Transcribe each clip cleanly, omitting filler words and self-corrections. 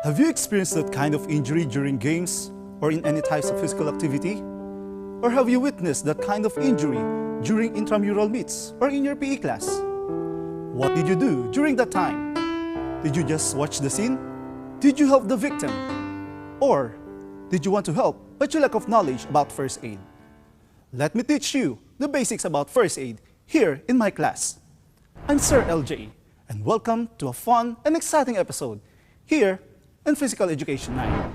Have you experienced that kind of injury during games or in any types of physical activity? Or have you witnessed that kind of injury during intramural meets or in your PE class? What did you do during that time? Did you just watch the scene? Did you help the victim? Or did you want to help but you lack of knowledge about first aid? Let me teach you the basics about first aid here in my class. I'm Sir LJ and welcome to a fun and exciting episode here in Physical Education 9.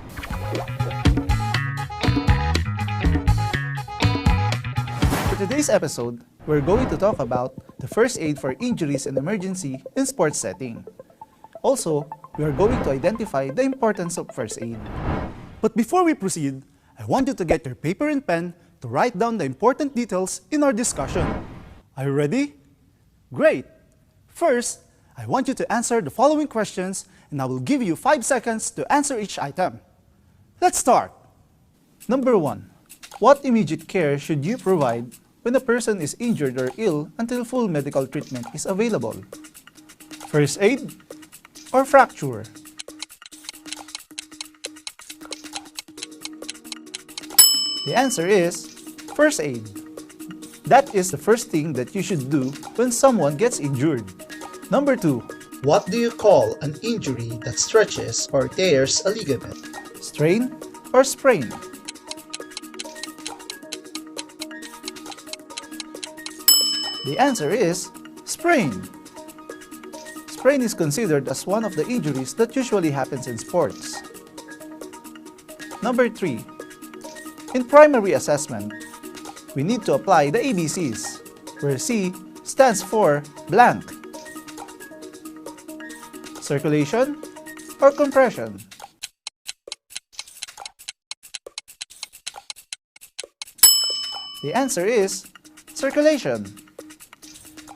For today's episode, we're going to talk about the first aid for injuries and emergency in sports setting. Also, we are going to identify the importance of first aid. But before we proceed, I want you to get your paper and pen to write down the important details in our discussion. Are you ready? Great! First, I want you to answer the following questions and I will give you 5 seconds to answer each item. Let's start! Number 1. What immediate care should you provide when a person is injured or ill until full medical treatment is available? First aid or fracture? The answer is first aid. That is the first thing that you should do when someone gets injured. Number 2. What do you call an injury that stretches or tears a ligament? Strain or sprain? The answer is sprain. Sprain is considered as one of the injuries that usually happens in sports. Number 3. In primary assessment, we need to apply the ABCs, where C stands for blank. Circulation or compression? The answer is circulation.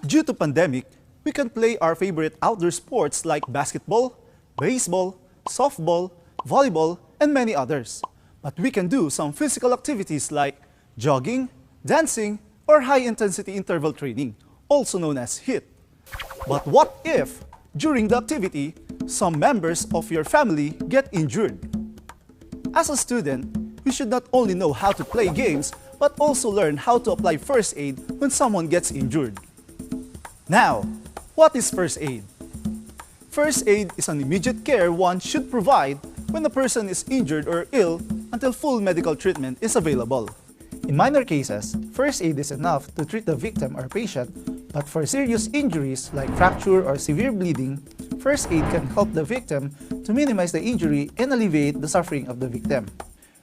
Due to pandemic, we can play our favorite outdoor sports like basketball, baseball, softball, volleyball, and many others. But we can do some physical activities like jogging, dancing, or high-intensity interval training, also known as HIIT. But what if, during the activity, some members of your family get injured? As a student, we should not only know how to play games, but also learn how to apply first aid when someone gets injured. Now, what is first aid? First aid is an immediate care one should provide when a person is injured or ill until full medical treatment is available. In minor cases, first aid is enough to treat the victim or patient, but for serious injuries like fracture or severe bleeding, first aid can help the victim to minimize the injury and alleviate the suffering of the victim.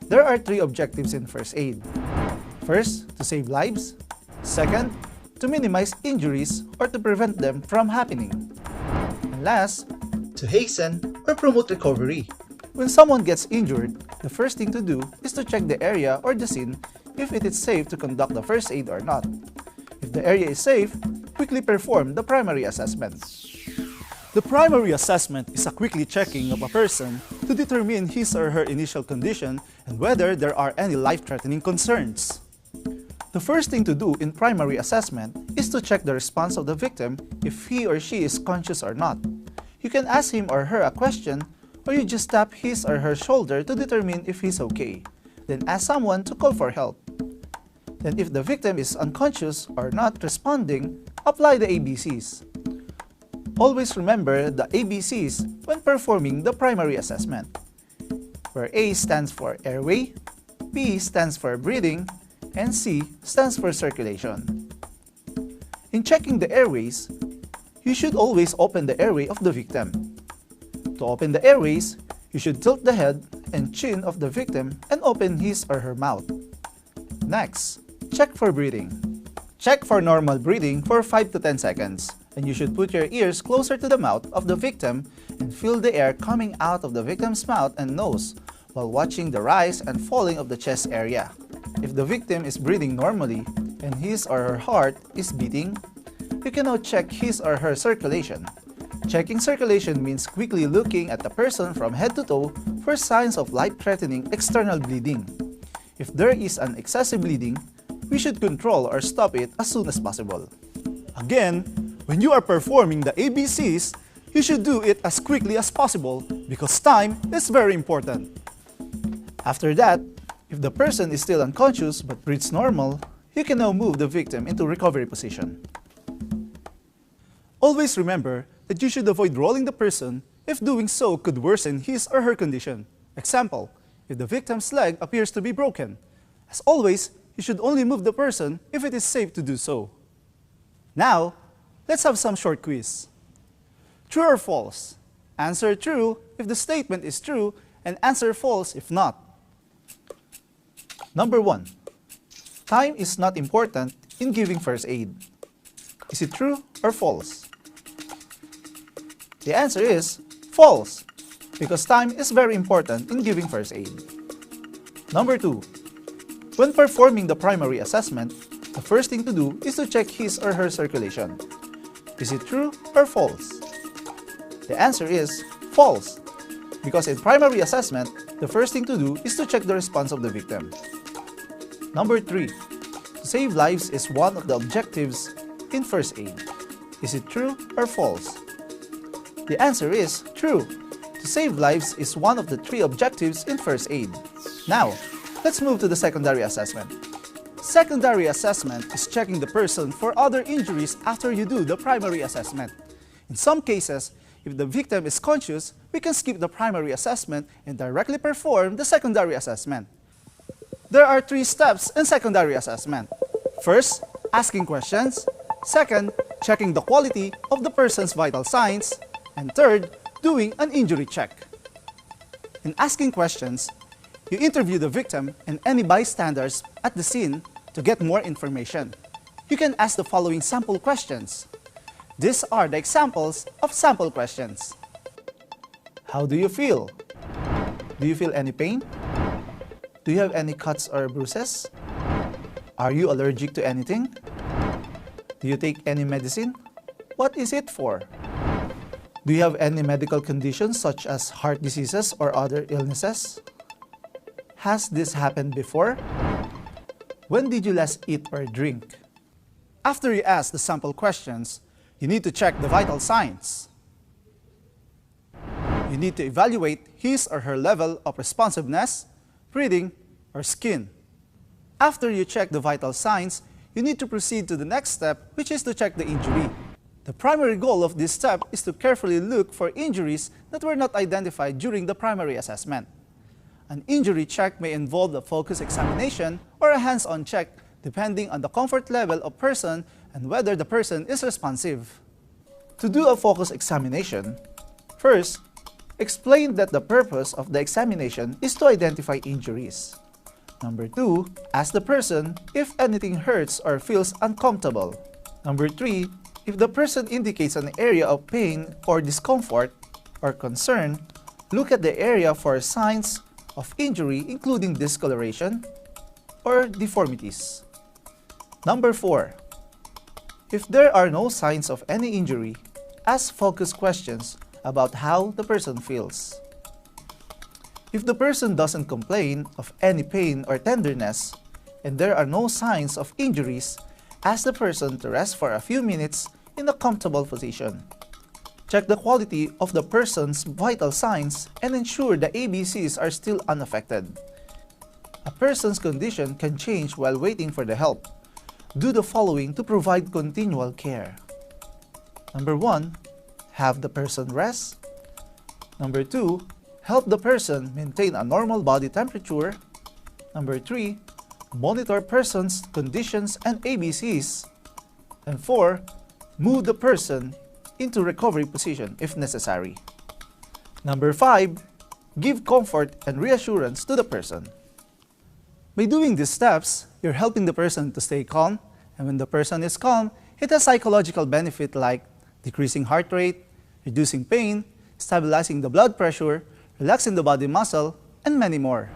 There are 3 objectives in first aid. First, to save lives. Second, to minimize injuries or to prevent them from happening. And last, To hasten or promote recovery. when someone gets injured, the first thing to do is to check the area or the scene if it is safe to conduct the first aid or not. If the area is safe, quickly perform the primary assessment. The primary assessment is a quickly checking of a person to determine his or her initial condition and whether there are any life-threatening concerns. The first thing to do in primary assessment is to check the response of the victim if he or she is conscious or not. You can ask him or her a question, or you just tap his or her shoulder to determine if he's okay. Then ask someone to call for help. Then if the victim is unconscious or not responding, apply the ABCs. Always remember the ABCs when performing the primary assessment, where A stands for airway, B stands for breathing, and C stands for circulation. In checking the airways, you should always open the airway of the victim. To open the airways, you should tilt the head and chin of the victim and open his or her mouth. Next, check for breathing. Check for normal breathing for 5 to 10 seconds, and you should put your ears closer to the mouth of the victim and feel the air coming out of the victim's mouth and nose while watching the rise and falling of the chest area. If the victim is breathing normally and his or her heart is beating, you can now check his or her circulation. Checking circulation means quickly looking at the person from head to toe for signs of life-threatening external bleeding. If there is an excessive bleeding, we should control or stop it as soon as possible. Again, when you are performing the ABCs, you should do it as quickly as possible because time is very important. After that, if the person is still unconscious but breathes normal, you can now move the victim into recovery position. Always remember that you should avoid rolling the person if doing so could worsen his or her condition. Example, if the victim's leg appears to be broken. As always, you should only move the person if it is safe to do so. Now, let's have some short quiz. True or false? Answer true if the statement is true and answer false if not. Number 1. Time is not important in giving first aid. Is it true or false? The answer is false, because time is very important in giving first aid. Number 2. When performing the primary assessment, the first thing to do is to check his or her circulation. Is it true or false? The answer is false, because in primary assessment, the first thing to do is to check the response of the victim. Number 3. To save lives is one of the objectives in first aid. Is it true or false? The answer is true. To save lives is one of the 3 objectives in first aid. Now, let's move to the secondary assessment. Secondary assessment is checking the person for other injuries after you do the primary assessment. In some cases, if the victim is conscious, we can skip the primary assessment and directly perform the secondary assessment. There are 3 steps in secondary assessment. First, asking questions. Second, checking the quality of the person's vital signs. And third, doing an injury check. In asking questions, you interview the victim and any bystanders at the scene to get more information. You can ask the following sample questions. These are the examples of sample questions. How do you feel? Do you feel any pain? Do you have any cuts or bruises? Are you allergic to anything? Do you take any medicine? What is it for? Do you have any medical conditions such as heart diseases or other illnesses? Has this happened before? When did you last eat or drink? After you ask the sample questions, you need to check the vital signs. You need to evaluate his or her level of responsiveness, breathing, or skin. After you check the vital signs, you need to proceed to the next step, which is to check the injury. The primary goal of this step is to carefully look for injuries that were not identified during the primary assessment. An injury check may involve a focus examination or a hands-on check depending on the comfort level of person and whether the person is responsive. To do a focus examination, first, explain that the purpose of the examination is to identify injuries. Number 2, ask the person if anything hurts or feels uncomfortable. Number 3, if the person indicates an area of pain or discomfort or concern, look at the area for signs of injury including discoloration or deformities. Number 4, if there are no signs of any injury, ask focus questions about how the person feels. If the person doesn't complain of any pain or tenderness, and there are no signs of injuries, ask the person to rest for a few minutes in a comfortable position. Check the quality of the person's vital signs and ensure the ABCs are still unaffected. A person's condition can change while waiting for the help. Do the following to provide continual care. Number 1, have the person rest. Number 2, help the person maintain a normal body temperature. Number 3, monitor person's conditions and ABCs. And 4, move the person into recovery position if necessary. Number 5, give comfort and reassurance to the person. By doing these steps, you're helping the person to stay calm, and when the person is calm, it has psychological benefit like decreasing heart rate, reducing pain, stabilizing the blood pressure, relaxing the body muscle, and many more.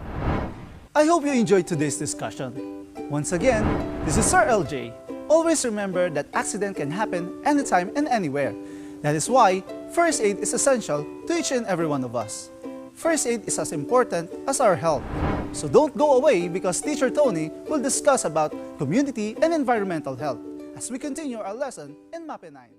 I hope you enjoyed today's discussion. Once again, this is Sir LJ. Always remember that accident can happen anytime and anywhere. That is why first aid is essential to each and every one of us. First aid is as important as our health. So don't go away because Teacher Tony will discuss about community and environmental health as we continue our lesson in MAPE 9.